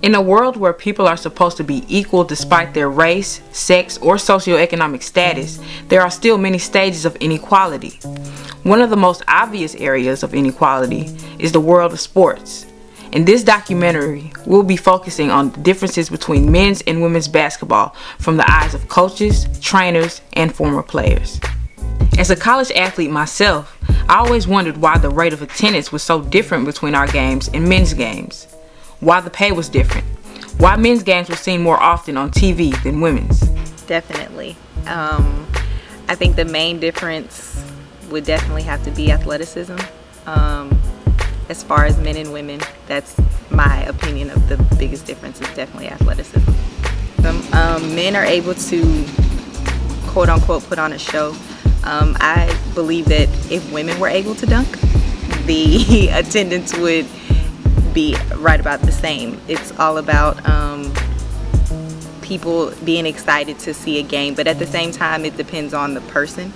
In a world where people are supposed to be equal despite their race, sex, or socioeconomic status, there are still many stages of inequality. One of the most obvious areas of inequality is the world of sports. In this documentary, we'll be focusing on the differences between men's and women's basketball from the eyes of coaches, trainers, and former players. As a college athlete myself, I always wondered why the rate of attendance was so different between our games and men's games. Why the pay was different. Why men's games were seen more often on TV than women's. Definitely. I think the main difference would definitely have to be athleticism. As far as men and women, that's my opinion of the biggest difference is definitely athleticism. Men are able to, quote unquote, put on a show. I believe that if women were able to dunk, the attendance would be right about the same. It's all about people being excited to see a game, but at the same time it depends on the person,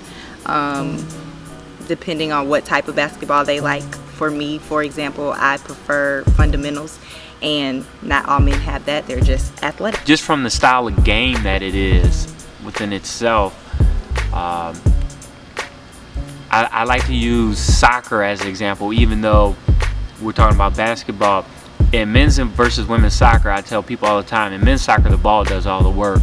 depending on what type of basketball they like. For me, for example, I prefer fundamentals, and not all men have that. They're just athletic. Just from the style of game that it is within itself, I like to use soccer as an example, even though we're talking about basketball. In men's versus women's soccer, I tell people all the time, in men's soccer, the ball does all the work.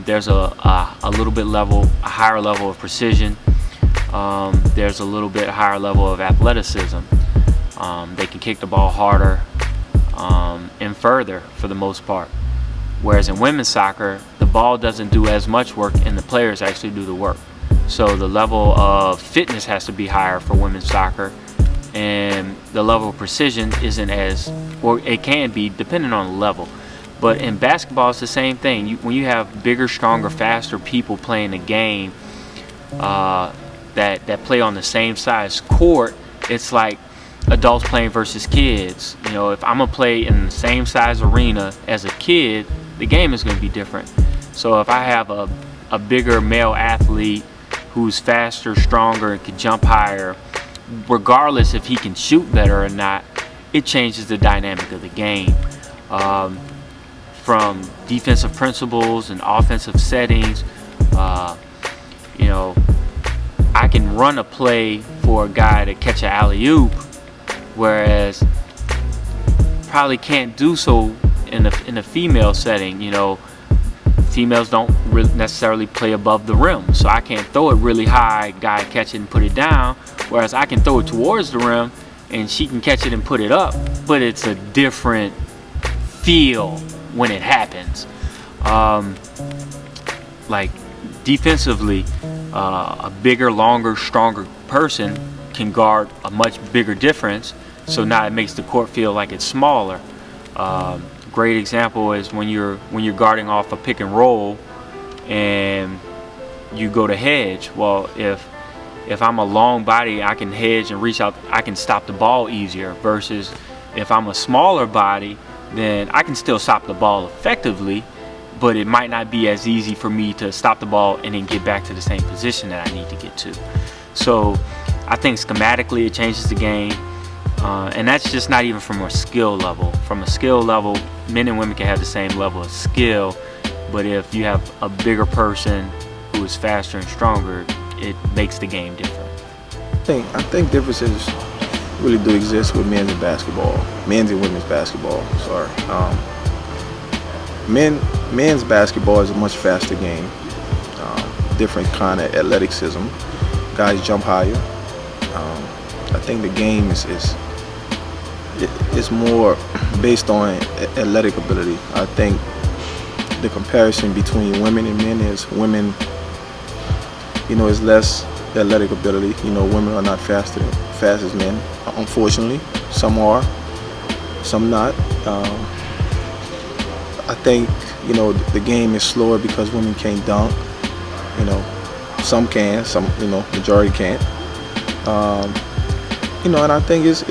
There's a higher level of precision. There's a little bit higher level of athleticism. They can kick the ball harder and further for the most part. Whereas in women's soccer, the ball doesn't do as much work and the players actually do the work. So the level of fitness has to be higher for women's soccer, and the level of precision isn't as, or it can be depending on the level. But in basketball, it's the same thing. When you have bigger, stronger, faster people playing the game that play on the same size court, it's like adults playing versus kids. You know, if I'm gonna play in the same size arena as a kid, the game is gonna be different. So if I have a bigger male athlete who's faster, stronger, and can jump higher, regardless if he can shoot better or not, it changes the dynamic of the game. From defensive principles and offensive settings, you know, I can run a play for a guy to catch an alley-oop, whereas probably can't do so in a female setting. You know, females don't necessarily play above the rim, so I can't throw it really high, guy catch it and put it down, whereas I can throw it towards the rim and she can catch it and put it up, but it's a different feel when it happens. Like defensively, a bigger, longer, stronger person can guard a much bigger difference, so now it makes the court feel like it's smaller. Great example is when you're guarding off a pick and roll and you go to hedge. Well, if I'm a long body, I can hedge and reach out, I can stop the ball easier, versus if I'm a smaller body, then I can still stop the ball effectively, but it might not be as easy for me to stop the ball and then get back to the same position that I need to get to. So I think schematically it changes the game. And that's just not even from a skill level. From a skill level, men and women can have the same level of skill, but if you have a bigger person who is faster and stronger, it makes the game different. I think differences really do exist with men's and women's basketball. Men's basketball is a much faster game, different kind of athleticism. Guys jump higher. I think the game is more based on athletic ability. I think the comparison between women and men is women, you know, is less athletic ability. You know, women are not fast as men. Unfortunately, some are, some not. I think, you know, the game is slower because women can't dunk. You know, some can, some, you know, majority can't. You know, and I think it's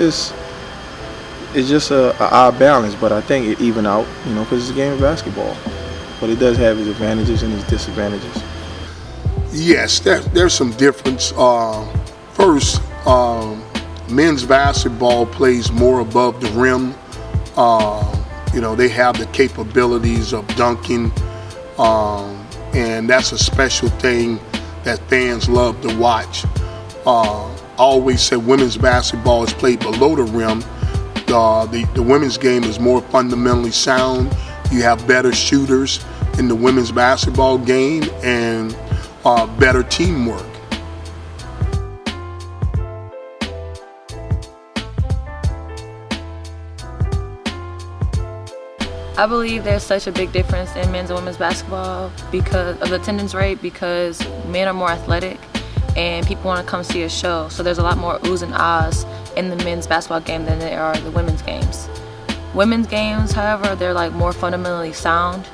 just a odd balance, but I think it even out, you know, because it's a game of basketball. But it does have its advantages and its disadvantages. Yes, there's some difference. First, men's basketball plays more above the rim, You know, they have the capabilities of dunking, and that's a special thing that fans love to watch. I always said women's basketball is played below the rim. The women's game is more fundamentally sound. You have better shooters in the women's basketball game and better teamwork. I believe there's such a big difference in men's and women's basketball because of the attendance rate, because men are more athletic and people want to come see a show. So there's a lot more oohs and ahs in the men's basketball game than there are the women's games. Women's games, however, they're like more fundamentally sound.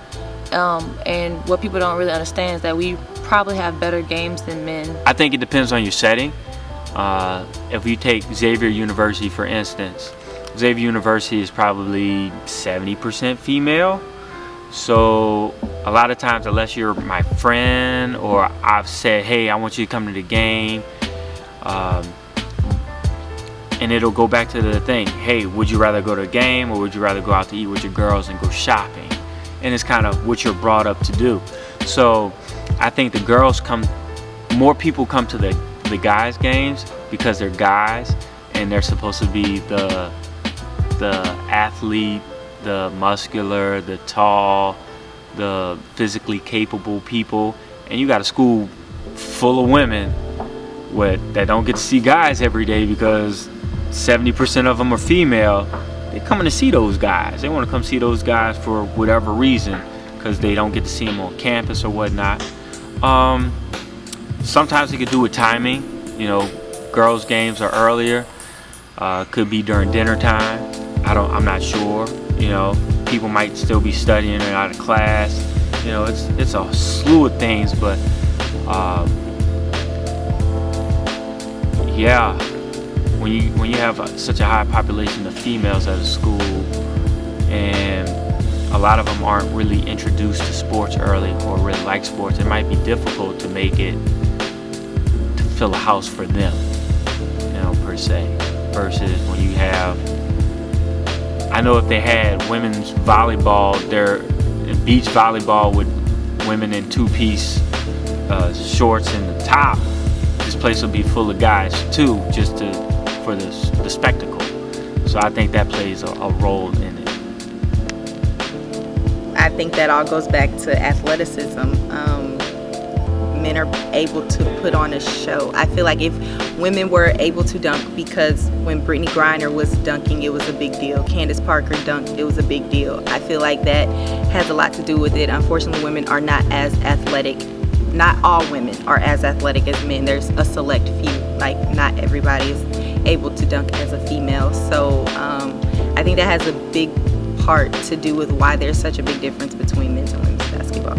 And what people don't really understand is that we probably have better games than men. I think it depends on your setting. If you take Xavier University, for instance, Xavier University is probably 70% female. So a lot of times, unless you're my friend or I've said, hey, I want you to come to the game, and it'll go back to the thing, hey, would you rather go to a game or would you rather go out to eat with your girls and go shopping? And it's kind of what you're brought up to do. So I think the girls more people come to the guys' games because they're guys and they're supposed to be the athlete, the muscular, the tall, the physically capable people. And you got a school full of women that don't get to see guys every day because 70% of them are female. They're coming to see those guys. They want to come see those guys for whatever reason because they don't get to see them on campus or whatnot. Sometimes it could do with timing. You know, girls' games are earlier. Could be during dinner time. I'm not sure. You know, people might still be studying and out of class. You know, it's a slew of things, but yeah, when you have such a high population of females at a school, and a lot of them aren't really introduced to sports early or really like sports, it might be difficult to make it to fill a house for them, you know, per se. Versus when you have, I know if they had women's volleyball, beach volleyball with women in two-piece shorts and the top, this place will be full of guys too, just for the spectacle. So I think that plays a role in it. I think that all goes back to athleticism. Men are able to put on a show. I feel like if women were able to dunk, because when Brittany Griner was dunking, it was a big deal. Candace Parker dunked, it was a big deal. I feel like that has a lot to do with it. Unfortunately, women are not as athletic. Not all women are as athletic as men. There's a select few. Like, not everybody is able to dunk as a female. So I think that has a big part to do with why there's such a big difference between men's and women's basketball.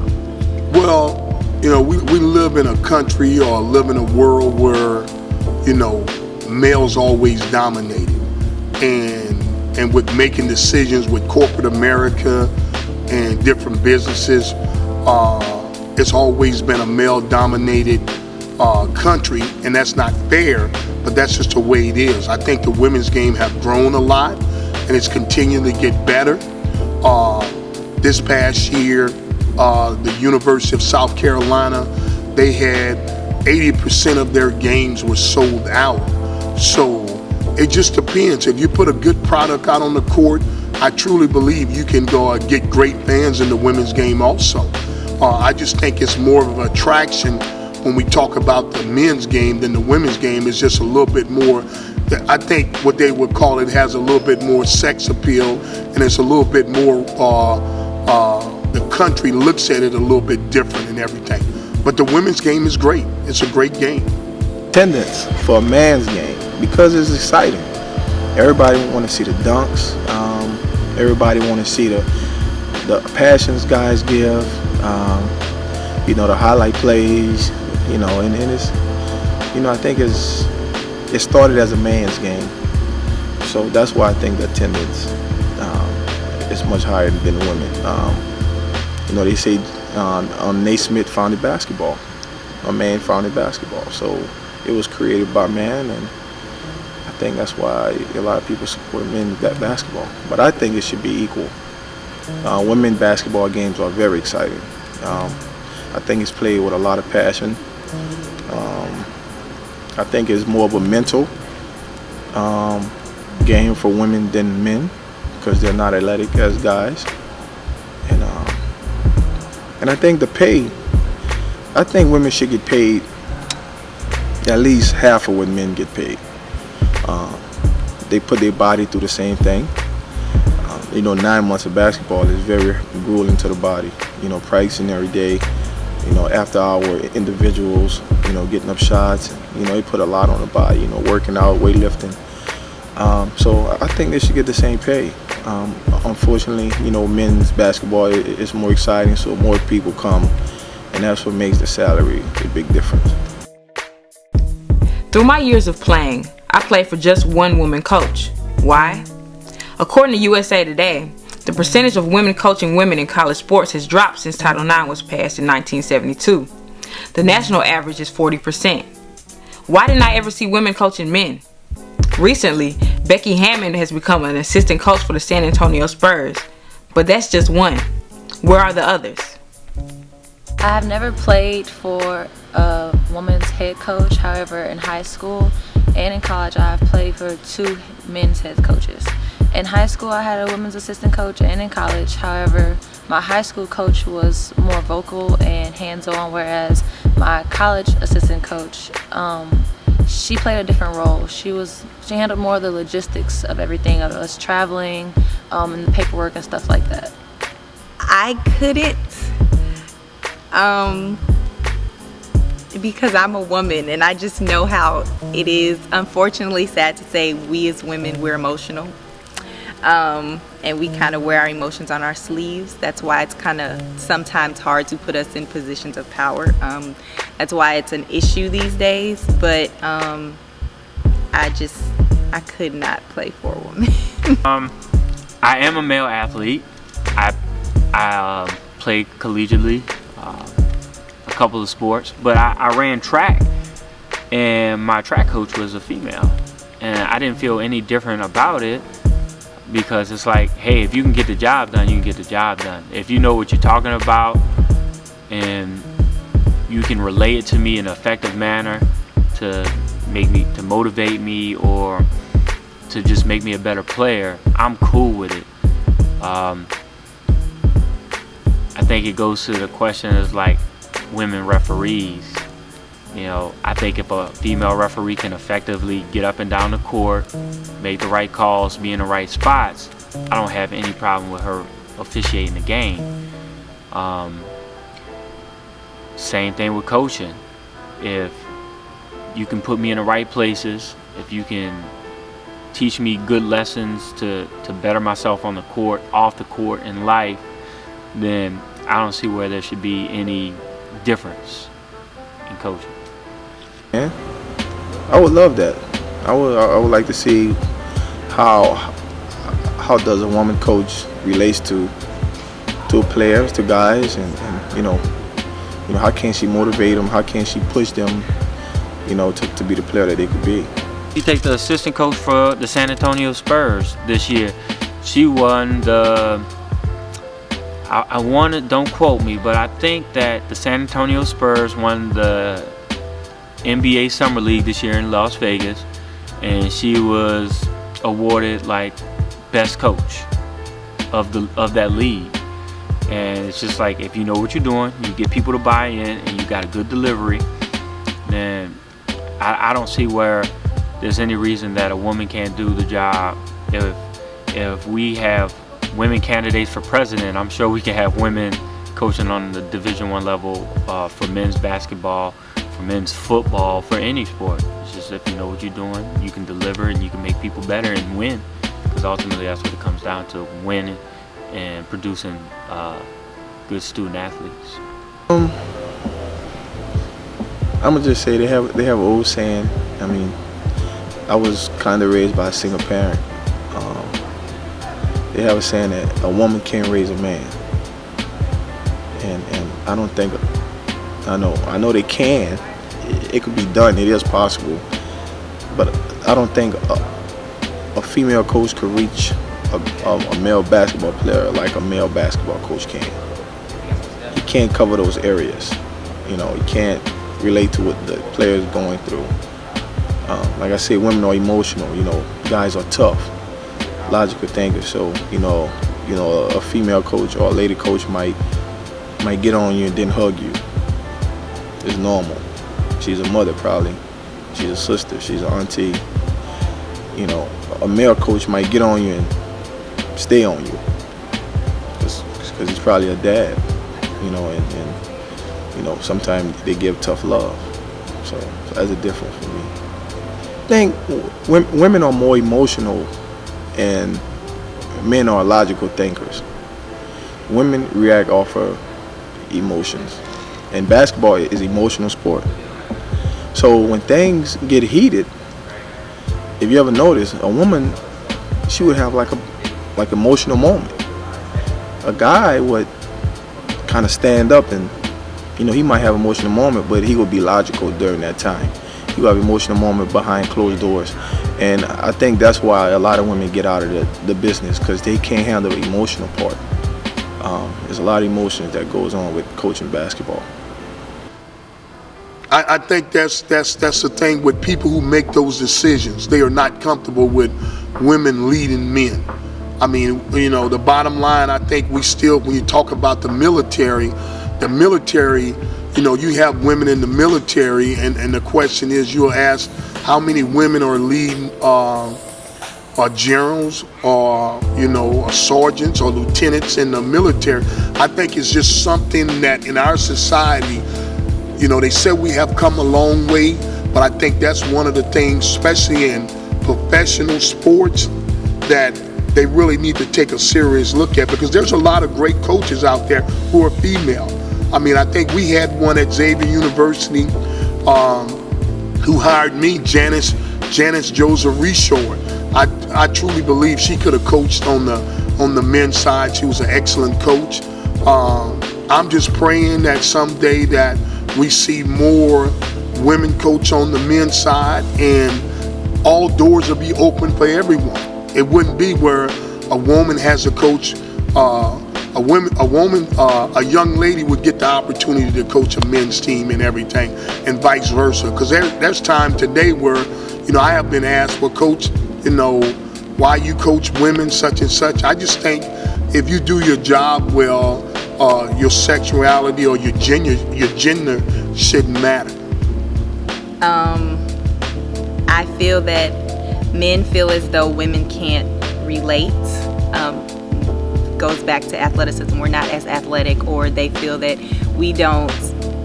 Well, you know, we live in a country or live in a world where, you know, males always dominated. And with making decisions with corporate America and different businesses, it's always been a male-dominated country, and that's not fair, but that's just the way it is. I think the women's game have grown a lot, and it's continuing to get better. This past year, the University of South Carolina, they had 80% of their games were sold out. So it just depends. If you put a good product out on the court, I truly believe you can go get great fans in the women's game also. I just think it's more of an attraction when we talk about the men's game than the women's game. Is just a little bit more, I think what they would call it has a little bit more sex appeal, and it's a little bit more, the country looks at it a little bit different and everything. But the women's game is great. It's a great game. Attendance for a man's game, because it's exciting. Everybody want to see the dunks. Everybody want to see the passions guys give. You know, the highlight plays. You know, and it's, you know, I think it started as a man's game. So that's why I think the attendance is much higher than women. You know, they say Naismith founded basketball. A man founded basketball. So it was created by man, and I think that's why a lot of people support men that basketball. But I think it should be equal. Women basketball games are very exciting. I think it's played with a lot of passion. I think it's more of a mental game for women than men because they're not athletic as guys. And I think the pay, I think women should get paid at least half of what men get paid. They put their body through the same thing. 9 months of basketball is very grueling to the body. Practicing every day, after hour individuals, getting up shots. They put a lot on the body, working out, weightlifting. So I think they should get the same pay. Unfortunately, men's basketball is more exciting, so more people come, and that's what makes the salary a big difference. Through my years of playing, I played for just one woman coach. Why? According to USA Today, the percentage of women coaching women in college sports has dropped since Title IX was passed in 1972. The national average is 40%. Why didn't I ever see women coaching men? Recently, Becky Hammond has become an assistant coach for the San Antonio Spurs, but that's just one. Where are the others? I've never played for a woman's head coach. However, in high school and in college, I've played for 2 men's head coaches. In high school, I had a women's assistant coach, and in college, however, my high school coach was more vocal and hands-on, whereas my college assistant coach, she played a different role. She handled more of the logistics of everything, of us traveling, and the paperwork and stuff like that. I couldn't, because I'm a woman, and I just know how it is, unfortunately sad to say, we as women, we're emotional. And we kind of wear our emotions on our sleeves. That's why it's kind of sometimes hard to put us in positions of power. That's why it's an issue these days. But I could not play for a woman. I am a male athlete. I played collegiately, a couple of sports, but I ran track, and my track coach was a female, and I didn't feel any different about it. Because it's like, hey, if you can get the job done, you can get the job done. If you know what you're talking about and you can relay it to me in an effective manner to motivate me or to just make me a better player, I'm cool with it. I think it goes to the question is like women referees. I think if a female referee can effectively get up and down the court, make the right calls, be in the right spots, I don't have any problem with her officiating the game. Same thing with coaching. If you can put me in the right places, if you can teach me good lessons to better myself on the court, off the court, in life, then I don't see where there should be any difference in coaching. Yeah, I would love that. I would like to see how does a woman coach relates to players, to guys, and how can she motivate them? How can she push them, to be the player that they could be? She takes the assistant coach for the San Antonio Spurs this year. She won the. Don't quote me, but I think that the San Antonio Spurs won the NBA Summer League this year in Las Vegas, and she was awarded like best coach of that league. And it's just like, if you know what you're doing, you get people to buy in, and you got a good delivery, then I don't see where there's any reason that a woman can't do the job. If we have women candidates for president, I'm sure we can have women coaching on the Division I level for men's basketball, for men's football, for any sport. It's just if you know what you're doing, you can deliver and you can make people better and win. Because ultimately that's what it comes down to, winning and producing good student athletes. I'm gonna just say they have an old saying. I mean, I was kind of raised by a single parent. They have a saying that a woman can't raise a man, and I don't think, I know they can. It could be done. It is possible, but I don't think a female coach could reach a male basketball player like a male basketball coach can. He can't cover those areas. You know, he can't relate to what the player's going through. Like I said, women are emotional. You know, guys are tough, logical thinkers. So you know, a female coach or a lady coach might get on you and then hug you. It's normal. She's a mother probably. She's a sister. She's an auntie. You know, a male coach might get on you and stay on you because he's probably a dad. You know, and you know, sometimes they give tough love. So that's a difference for me. I think women are more emotional and men are logical thinkers. Women react off of emotions, and basketball is an emotional sport. So when things get heated, if you ever notice, a woman, she would have like emotional moment. A guy would kind of stand up and, you know, he might have emotional moment, but he would be logical during that time. He would have emotional moment behind closed doors. And I think that's why a lot of women get out of the business, because they can't handle the emotional part. There's a lot of emotions that goes on with coaching basketball. I think that's the thing with people who make those decisions. They are not comfortable with women leading men. I mean, you know, the bottom line, I think we still, when you talk about the military, you know, you have women in the military, and the question is, you'll ask how many women are leading generals or, you know, sergeants or lieutenants in the military. I think it's just something that in our society, you know, they said we have come a long way, but I think that's one of the things, especially in professional sports, that they really need to take a serious look at, because there's a lot of great coaches out there who are female. I mean, I think we had one at Xavier University who hired me, Janice Joseph Reshore. I truly believe she could have coached on the men's side. She was an excellent coach. I'm just praying that someday that we see more women coach on the men's side, and all doors will be open for everyone. It wouldn't be where a woman has a coach, a young lady would get the opportunity to coach a men's team and everything, and vice versa. Because there's time today where, you know, I have been asked, well, coach, you know, why you coach women such and such. I just think if you do your job well, your sexuality or your gender shouldn't matter. I feel that men feel as though women can't relate. Goes back to athleticism. We're not as athletic, or they feel that we don't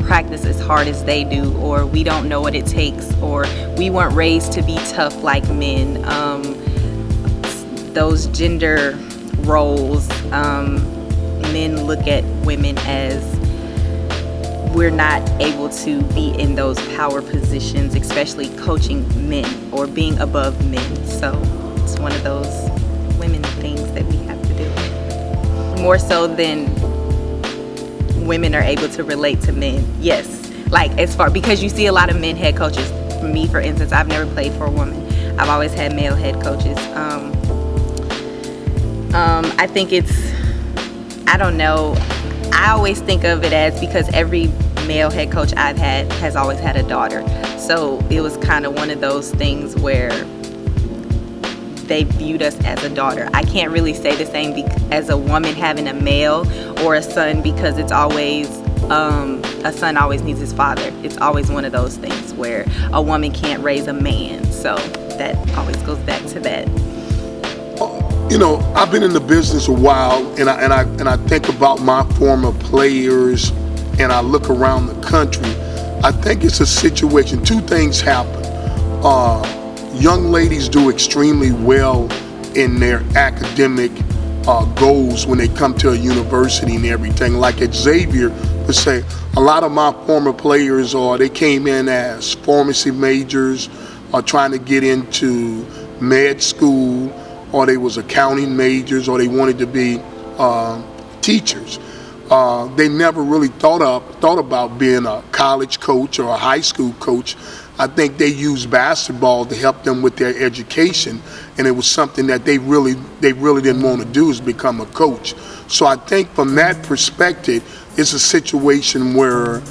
practice as hard as they do, or we don't know what it takes, or we weren't raised to be tough like men. Those gender roles, men look at women as we're not able to be in those power positions, especially coaching men or being above men. So it's one of those women things that we have to do. More so than women are able to relate to men. Yes, like because you see a lot of men head coaches. For me, for instance, I've never played for a woman. I've always had male head coaches. I think I don't know. I always think of it as, because every male head coach I've had has always had a daughter. So it was kind of one of those things where they viewed us as a daughter. I can't really say the same as a woman having a male or a son, because it's always, a son always needs his father. It's always one of those things where a woman can't raise a man. So that always goes back to that. You know, I've been in the business a while, and I think about my former players, and I look around the country. I think it's a situation. Two things happen. Young ladies do extremely well in their academic goals when they come to a university and everything. Like at Xavier, per se, a lot of my former players, they came in as pharmacy majors, or trying to get into med school, or they was accounting majors, or they wanted to be teachers. They never really thought about being a college coach or a high school coach. I think they used basketball to help them with their education, and it was something that they really didn't want to do, is become a coach. So I think from that perspective, it's a situation where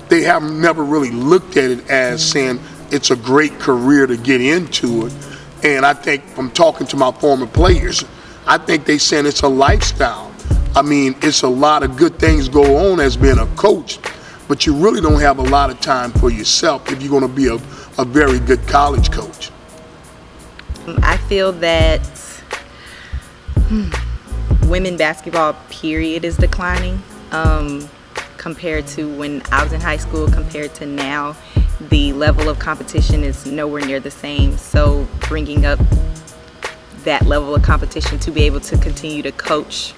they have never really looked at it as saying it's a great career to get into it. And I think from talking to my former players, I think they saying it's a lifestyle. I mean, it's a lot of good things go on as being a coach, but you really don't have a lot of time for yourself if you're going to be a very good college coach. I feel that women basketball period is declining compared to when I was in high school compared to now. The level of competition is nowhere near the same, so bringing up that level of competition to be able to continue to coach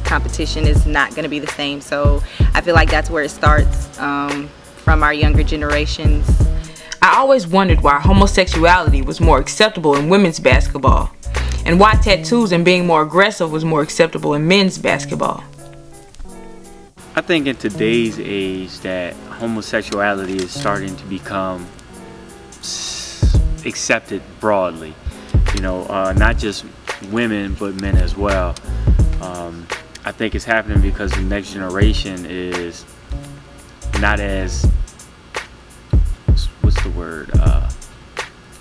competition is not going to be the same. So I feel like that's where it starts from our younger generations. I always wondered why homosexuality was more acceptable in women's basketball, and why tattoos and being more aggressive was more acceptable in men's basketball. I think in today's age that homosexuality is starting to become accepted broadly. You know, not just women, but men as well. I think it's happening because the next generation is not as, what's the word,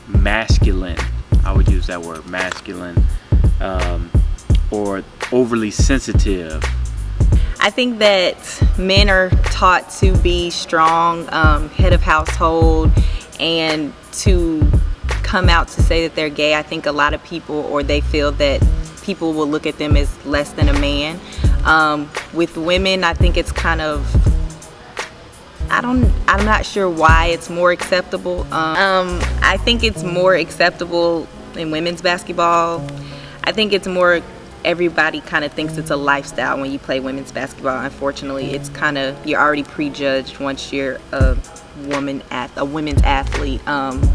masculine. I would use that word, masculine, or overly sensitive. I think that men are taught to be strong, head of household, and to come out to say that they're gay. I think a lot of people, or they feel that people will look at them as less than a man. With women, I think it's kind of, I'm not sure why it's more acceptable. I think it's more acceptable in women's basketball. I think it's more, everybody kind of thinks it's a lifestyle when you play women's basketball. Unfortunately, it's kind of, you're already prejudged once you're a women's athlete,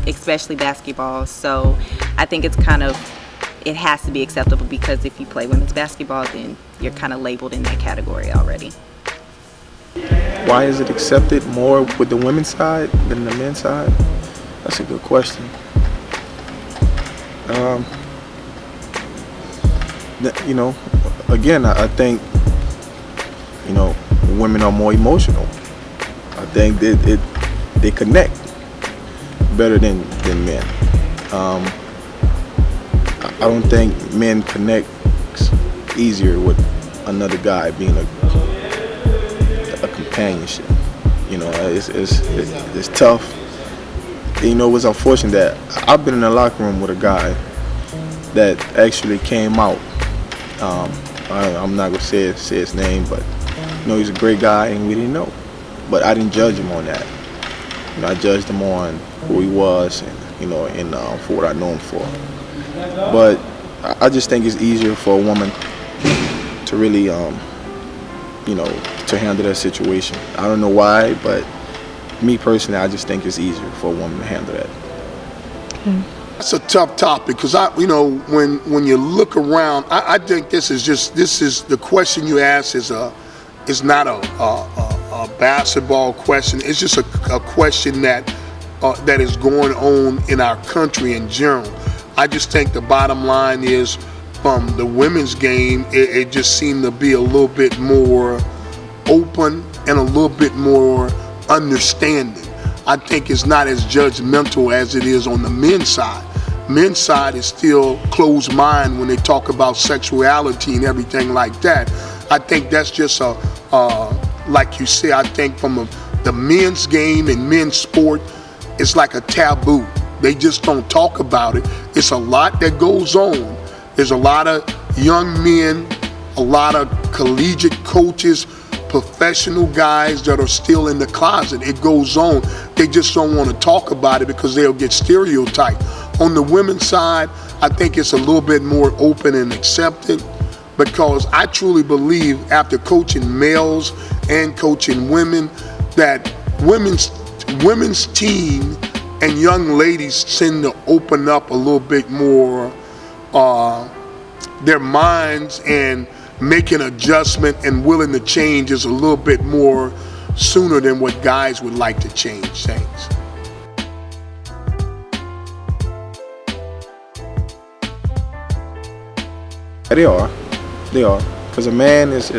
especially basketball. So I think it's kind of, it has to be acceptable, because if you play women's basketball, then you're kind of labeled in that category already. Why is it accepted more with the women's side than the men's side? That's a good question. You know, again, I think, you know, women are more emotional. I think they connect better than men. I don't think men connect easier with another guy being a companionship. You know, it's tough. You know, it was unfortunate that I've been in the locker room with a guy that actually came out. I'm not gonna say his name, but you know, he's a great guy, and we didn't know. But I didn't judge him on that. You know, I judged him on who he was, and you know, and for what I know him for. But I just think it's easier for a woman to really, you know, to handle that situation. I don't know why, but me personally, I just think it's easier for a woman to handle that. That's a tough topic, because you know, when you look around, I think this is the question you ask is not a basketball question. It's just a question that is going on in our country in general. I just think the bottom line is, from the women's game, it just seemed to be a little bit more open and a little bit more understanding. I think it's not as judgmental as it is on the men's side. Men's side is still closed mind when they talk about sexuality and everything like that. I think that's just like you say, I think from the men's game and men's sport, it's like a taboo. They just don't talk about it. It's a lot that goes on. There's a lot of young men, a lot of collegiate coaches, professional guys that are still in the closet. It goes on. They just don't want to talk about it because they'll get stereotyped. On the women's side, I think it's a little bit more open and accepted, because I truly believe, after coaching males and coaching women, that women's team and young ladies tend to open up a little bit more their minds, and make an adjustment and willing to change is a little bit more sooner than what guys would like to change things. They are. They are. Because a man is,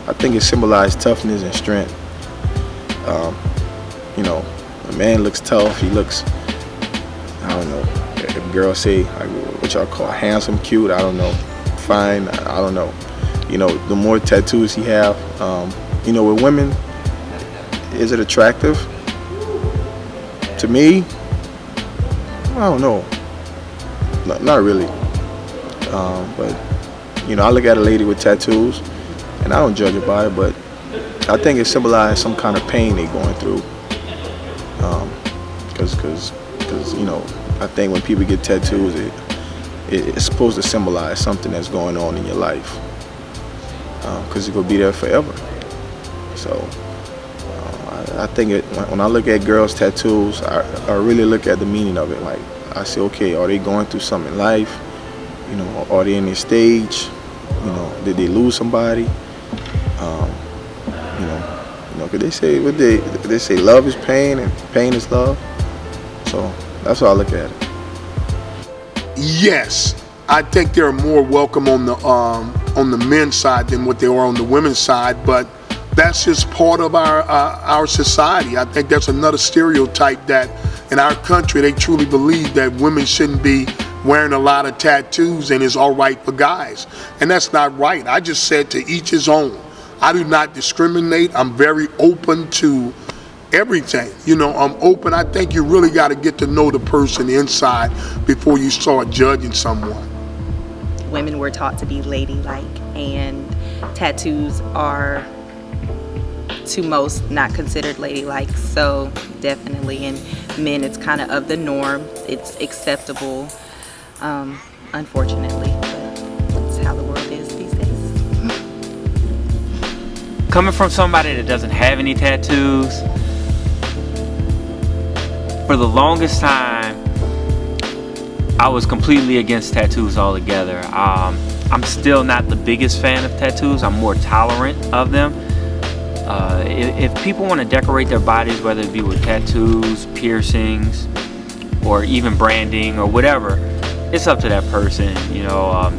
I think it symbolizes toughness and strength. You know, a man looks tough. He looks, I don't know, if girls say, like, what y'all call handsome, cute, I don't know, fine, I don't know. You know, the more tattoos he have, you know, with women, is it attractive? To me, I don't know. Not really. But, you know, I look at a lady with tattoos, and I don't judge her by it, but I think it symbolizes some kind of pain they're going through. Because you know, I think when people get tattoos, it's supposed to symbolize something that's going on in your life. Because it will be there forever. So I think when I look at girls' tattoos, I really look at the meaning of it. Like, I say, okay, are they going through something in life? You know, are they in their stage? You know, did they lose somebody? You know, 'cause they say love is pain and pain is love. So that's how I look at it. Yes, I think they're more welcome on the men's side than what they are on the women's side, but that's just part of our society. I think that's another stereotype that in our country they truly believe that women shouldn't be wearing a lot of tattoos and it's all right for guys. And that's not right. I just said to each his own. I do not discriminate. I'm very open to everything. You know, I'm open. I think you really got to get to know the person inside before you start judging someone. Women were taught to be ladylike, and tattoos are to most not considered ladylike. So definitely, in men it's kind of the norm. It's acceptable, unfortunately, but that's how the world is these days. Coming from somebody that doesn't have any tattoos, for the longest time, I was completely against tattoos altogether. I'm still not the biggest fan of tattoos. I'm more tolerant of them. If people want to decorate their bodies, whether it be with tattoos, piercings, or even branding or whatever, it's up to that person. You know,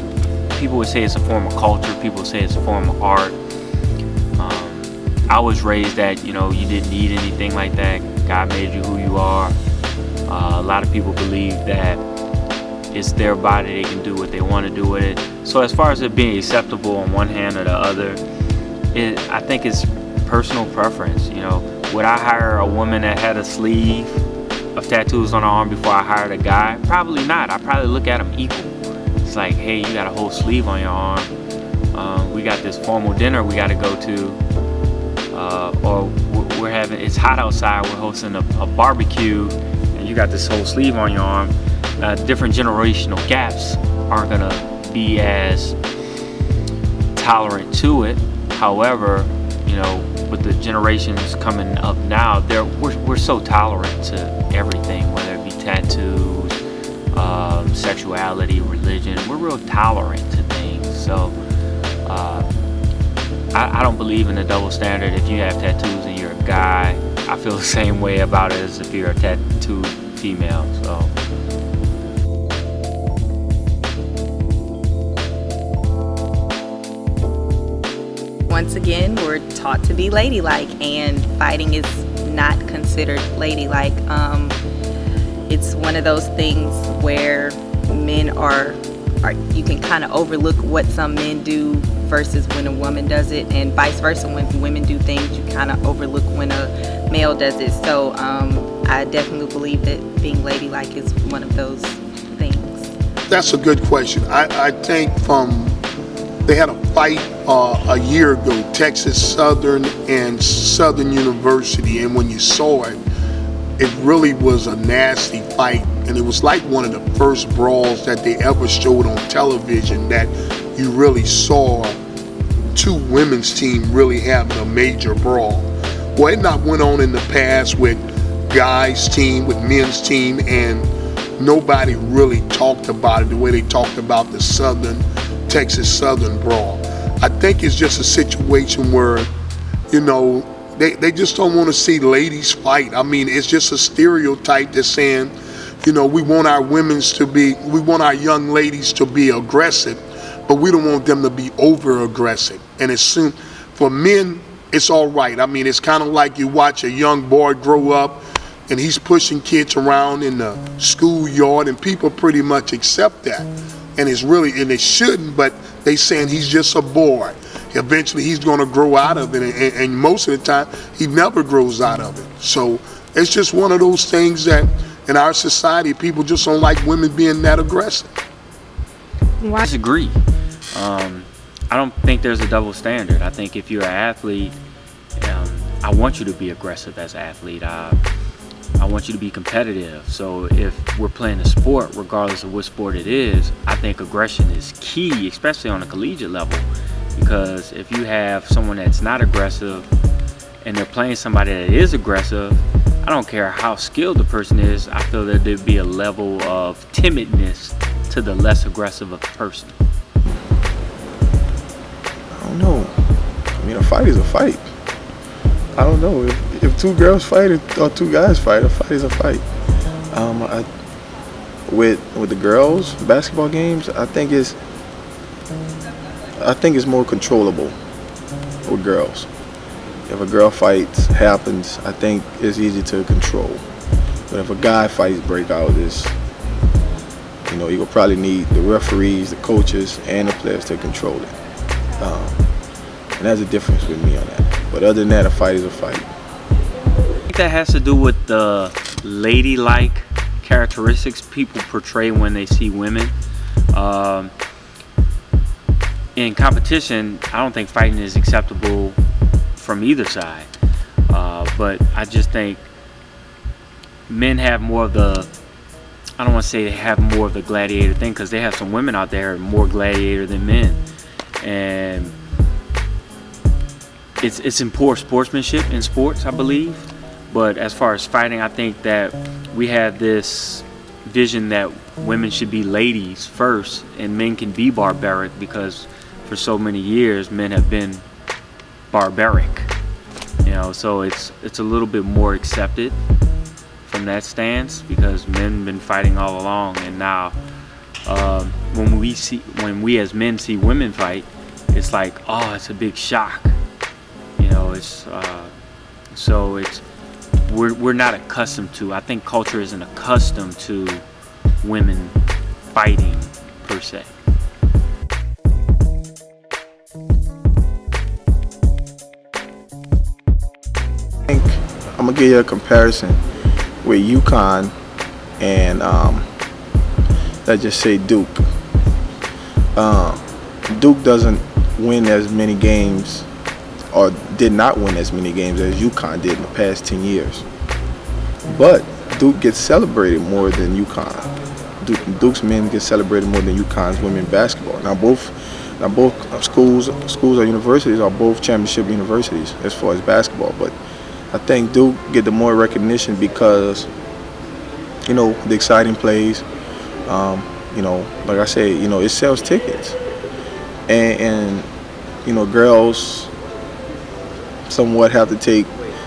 people would say it's a form of culture. People say it's a form of art. I was raised that, you know, you didn't need anything like that. God made you who you are. A lot of people believe that it's their body, they can do what they want to do with it. So as far as it being acceptable on one hand or the other, I think it's personal preference. You know, would I hire a woman that had a sleeve of tattoos on her arm before I hired a guy? Probably not. I probably look at them equal. It's like, hey, you got a whole sleeve on your arm. We got this formal dinner we got to go to. Or it's hot outside, we're hosting a barbecue, and you got this whole sleeve on your arm. Different generational gaps aren't gonna be as tolerant to it. However, you know, with the generations coming up now, we're so tolerant to everything, whether it be tattoos, sexuality, religion. We're real tolerant to things. So I don't believe in the double standard. If you have tattoos and you're a guy, I feel the same way about it as if you're a tattooed female. So. Once again, we're taught to be ladylike, and fighting is not considered ladylike. It's one of those things where men are you can kind of overlook what some men do versus when a woman does it, and vice versa. When women do things, you kind of overlook when a male does it. So I definitely believe that being ladylike is one of those things. That's a good question. I think they had a fight a year ago, Texas Southern and Southern University, and when you saw it, it really was a nasty fight, and it was like one of the first brawls that they ever showed on television that you really saw two women's team really having a major brawl. Well, it not went on in the past with guys team, with men's team, and nobody really talked about it the way they talked about the Texas Southern brawl. I think it's just a situation where, you know, they just don't want to see ladies fight. I mean, it's just a stereotype that's saying, you know, we want our young ladies to be aggressive, but we don't want them to be over aggressive. And it's soon for men, it's all right. I mean, it's kind of like you watch a young boy grow up and he's pushing kids around in the schoolyard, and people pretty much accept that. And it's really, and it shouldn't, but they saying he's just a boy. Eventually he's going to grow out of it, and most of the time he never grows out of it. So it's just one of those things that in our society people just don't like women being that aggressive. I disagree. I don't think there's a double standard. I think if you're an athlete, I want you to be aggressive as an athlete. I want you to be competitive. So if we're playing a sport, regardless of what sport it is, I think aggression is key, especially on a collegiate level. Because if you have someone that's not aggressive and they're playing somebody that is aggressive, I don't care how skilled the person is, I feel that there'd be a level of timidness to the less aggressive of the person. I don't know. I mean, a fight is a fight. I don't know. If two girls fight or two guys fight, a fight is a fight. With the girls basketball games, I think it's more controllable with girls. If a girl fight happens, I think it's easy to control. But if a guy fights break out, you will probably need the referees, the coaches, and the players to control it. And that's a difference with me on that. But other than that, a fight is a fight. I think that has to do with the ladylike characteristics people portray when they see women. In competition, I don't think fighting is acceptable from either side. But I just think men have more of the, I don't want to say they have more of the gladiator thing, because they have some women out there more gladiator than men. And it's in poor sportsmanship in sports, I believe. But as far as fighting, I think that we have this vision that women should be ladies first and men can be barbaric, because for so many years men have been barbaric. So it's a little bit more accepted from that stance, because men have been fighting all along. And now when we as men see women fight, it's like, oh, it's a big shock. We're not accustomed to. I think culture isn't accustomed to women fighting per se. I think I'm gonna give you a comparison with UConn and let's just say Duke. Duke doesn't win as many games, or did not win as many games as UConn did in the past 10 years. But Duke gets celebrated more than UConn. Duke's men get celebrated more than UConn's women basketball. Now both schools or universities are both championship universities as far as basketball, but I think Duke get the more recognition because, the exciting plays, like I say, it sells tickets. And girls somewhat have to take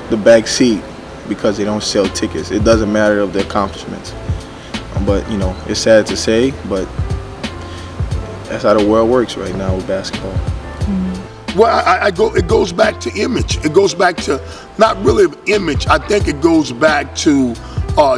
the back seat because they don't sell tickets. It doesn't matter of the accomplishments. But, it's sad to say, but that's how the world works right now with basketball. Well, it goes back to image. It goes back to not really image. I think it goes back to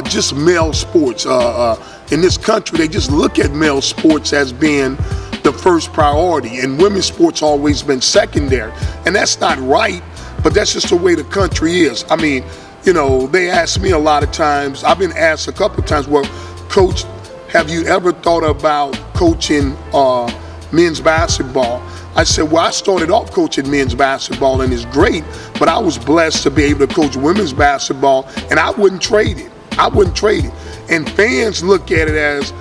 just male sports. In this country, they just look at male sports as being the first priority, and women's sports always been secondary. And that's not right, but that's just the way the country is. I mean, they ask me a lot of times, I've been asked a couple of times, well, Coach, have you ever thought about coaching men's basketball? I said, well, I started off coaching men's basketball, and it's great, but I was blessed to be able to coach women's basketball, and I wouldn't trade it. And fans look at it as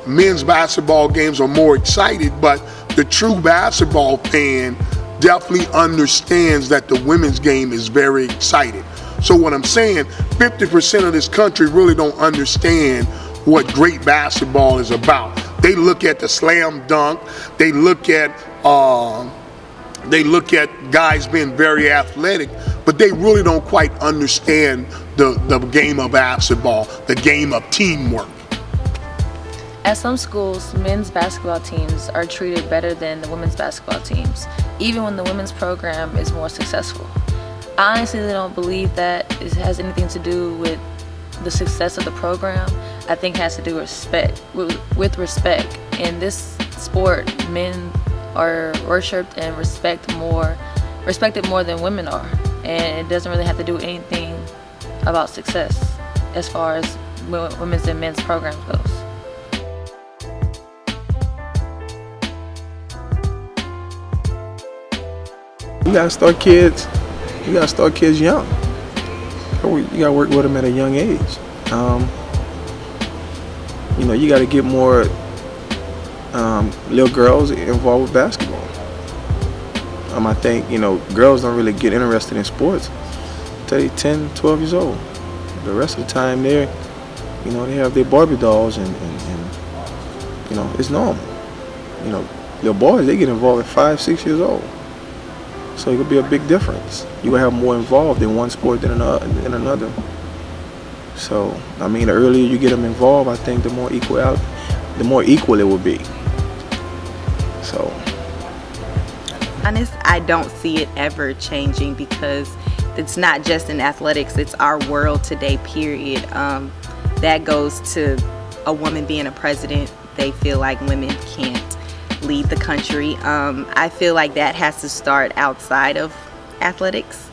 men's basketball games are more excited, but the true basketball fan definitely understands that the women's game is very excited. So what I'm saying, 50% of this country really don't understand what great basketball is about. They look at the slam dunk, they look at guys being very athletic, but they really don't quite understand the game of basketball, the game of teamwork. At some schools, men's basketball teams are treated better than the women's basketball teams, even when the women's program is more successful. I honestly don't believe that it has anything to do with the success of the program. I think it has to do with respect. In this sport, men are worshipped and respected more than women are, and it doesn't really have to do anything about success as far as women's and men's programs goes. You gotta start kids young. You gotta work with them at a young age. You gotta get more little girls involved with basketball. I think, girls don't really get interested in sports until they're 10, 12 years old. The rest of the time they have their Barbie dolls and it's normal. Little boys, they get involved at 5, 6 years old. So it could be a big difference. You will have more involved in one sport than another. So, the earlier you get them involved, I think the more equal it will be. So. Honest, I don't see it ever changing because it's not just in athletics, it's our world today, period. That goes to a woman being a president. They feel like women can't lead the country. I feel like that has to start outside of athletics.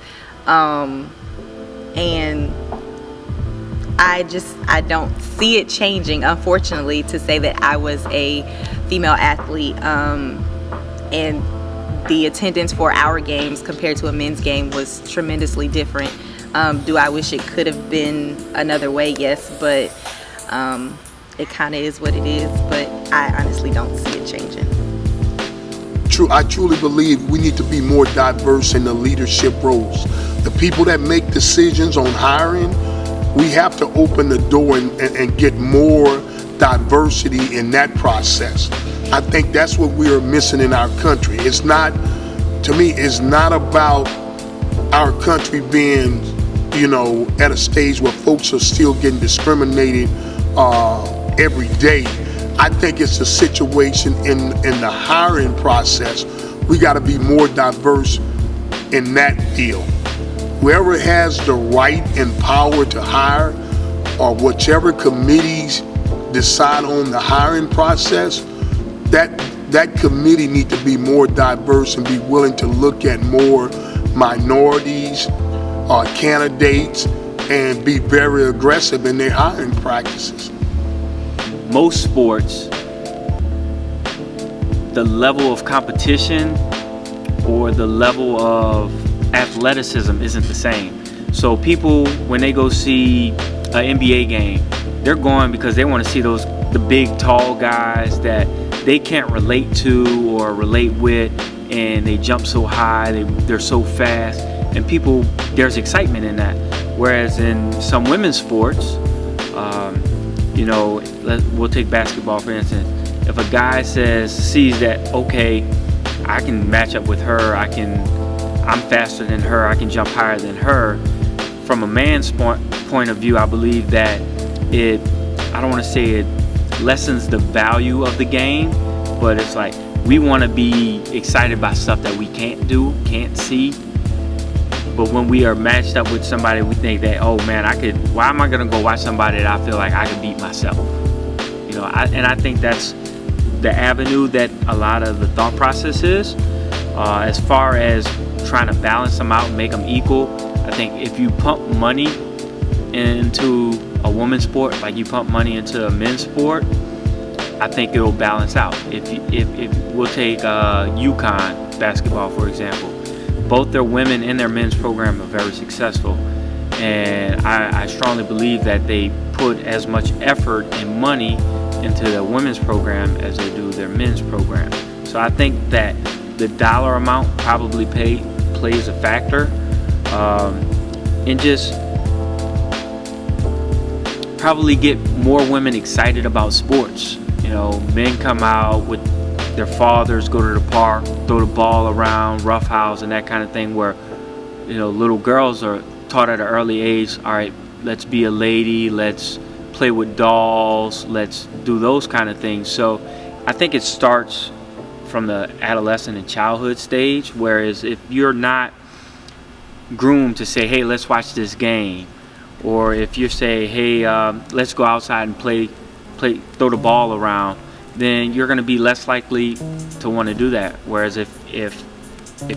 And I don't see it changing, unfortunately, to say that I was a female athlete and the attendance for our games compared to a men's game was tremendously different. Do I wish it could have been another way? Yes, but it kind of is what it is, but I honestly don't see it changing. I truly believe we need to be more diverse in the leadership roles. The people that make decisions on hiring, we have to open the door and get more diversity in that process. I think that's what we are missing in our country. It's not about our country being, at a stage where folks are still getting discriminated every day. I think it's a situation in the hiring process. We got to be more diverse in that field. Whoever has the right and power to hire, or whichever committees decide on the hiring process, that committee need to be more diverse and be willing to look at more minorities, candidates, and be very aggressive in their hiring practices. Most sports, the level of competition or the level of athleticism isn't the same. So people, when they go see an NBA game, they're going because they want to see the big tall guys that they can't relate to or relate with, and they jump so high, they're so fast, and people, there's excitement in that. Whereas in some women's sports, we'll take basketball for instance. If a guy sees that, okay, I can match up with her, I'm faster than her, I can jump higher than her. From a man's point of view, I believe that I don't want to say it lessens the value of the game, but it's like we want to be excited by stuff that we can't see. But when we are matched up with somebody, we think that, oh man, why am I going to go watch somebody that I feel like I can beat myself? I think that's the avenue that a lot of the thought process is. As far as trying to balance them out and make them equal, I think if you pump money into a women's sport like you pump money into a men's sport, I think it'll balance out. If we'll take UConn basketball for example, both their women and their men's program are very successful, and I strongly believe that they put as much effort and money into their women's program as they do their men's program. So I think that the dollar amount probably plays a factor, and just probably get more women excited about sports. Men come out with their fathers, go to the park, throw the ball around, roughhouse, and that kind of thing, where little girls are taught at an early age, all right, let's be a lady, let's play with dolls, let's do those kind of things. So I think it starts from the adolescent and childhood stage, whereas if you're not groomed to say, hey, let's watch this game, or if you say, hey, let's go outside and play, throw the ball around, then you're going to be less likely to want to do that. Whereas if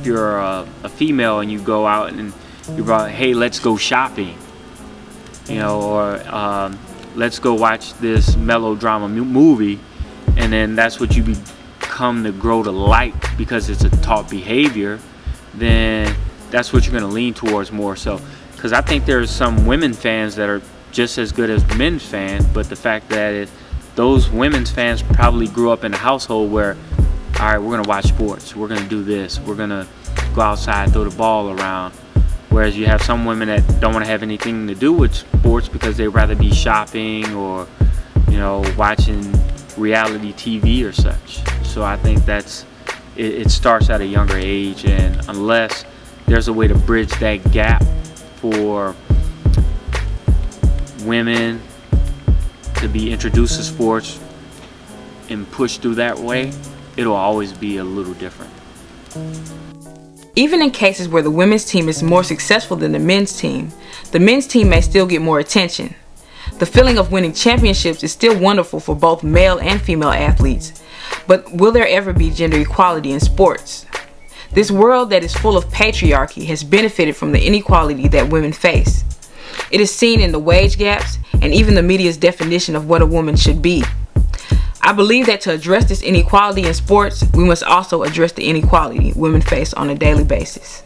you're a female and you go out and you brought, hey, let's go shopping, or let's go watch this melodrama movie, and then that's what you become to grow to like because it's a taught behavior, then that's what you're going to lean towards more so. Because I think there's some women fans that are just as good as men's fans, but the fact that those women's fans probably grew up in a household where, all right, we're going to watch sports, we're going to do this, we're going to go outside, throw the ball around. Whereas you have some women that don't want to have anything to do with sports because they'd rather be shopping or, watching reality TV or such. So I think it starts at a younger age, and unless there's a way to bridge that gap for women to be introduced to sports and pushed through that way, it'll always be a little different. Even in cases where the women's team is more successful than the men's team may still get more attention. The feeling of winning championships is still wonderful for both male and female athletes, but will there ever be gender equality in sports? This world that is full of patriarchy has benefited from the inequality that women face. It is seen in the wage gaps and even the media's definition of what a woman should be. I believe that to address this inequality in sports, we must also address the inequality women face on a daily basis.